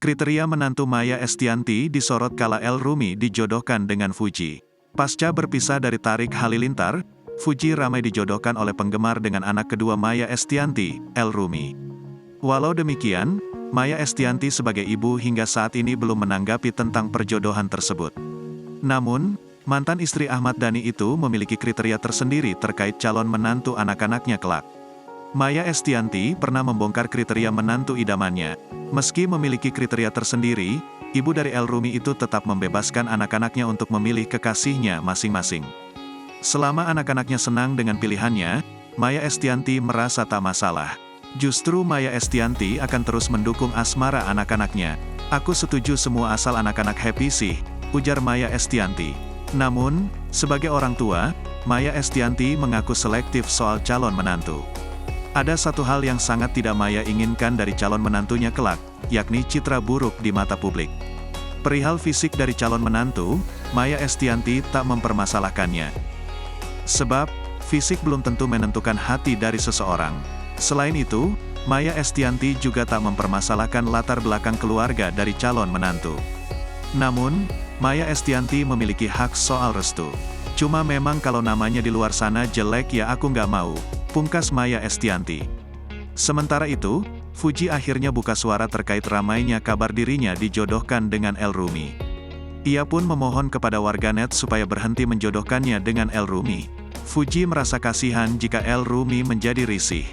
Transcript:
Kriteria menantu Maya Estianty disorot kala El Rumi dijodohkan dengan Fuji. Pasca berpisah dari Tarik Halilintar, Fuji ramai dijodohkan oleh penggemar dengan anak kedua Maya Estianty, El Rumi. Walau demikian, Maya Estianty sebagai ibu hingga saat ini belum menanggapi tentang perjodohan tersebut. Namun, mantan istri Ahmad Dhani itu memiliki kriteria tersendiri terkait calon menantu anak-anaknya kelak. Maya Estianty pernah membongkar kriteria menantu idamannya. Meski memiliki kriteria tersendiri, ibu dari El Rumi itu tetap membebaskan anak-anaknya untuk memilih kekasihnya masing-masing. Selama anak-anaknya senang dengan pilihannya, Maya Estianty merasa tak masalah. Justru Maya Estianty akan terus mendukung asmara anak-anaknya. "Aku setuju semua asal anak-anak happy sih," ujar Maya Estianty. Namun, sebagai orang tua, Maya Estianty mengaku selektif soal calon menantu. Ada satu hal yang sangat tidak Maya inginkan dari calon menantunya kelak, yakni citra buruk di mata publik. Perihal fisik dari calon menantu, Maya Estianty tak mempermasalahkannya. Sebab, fisik belum tentu menentukan hati dari seseorang. Selain itu, Maya Estianty juga tak mempermasalahkan latar belakang keluarga dari calon menantu. Namun, Maya Estianty memiliki hak soal restu. "Cuma memang kalau namanya di luar sana jelek ya aku nggak mau," pungkas Maya Estianty. Sementara itu, Fuji akhirnya buka suara terkait ramainya kabar dirinya dijodohkan dengan El Rumi. Ia pun memohon kepada warganet supaya berhenti menjodohkannya dengan El Rumi. Fuji merasa kasihan jika El Rumi menjadi risih.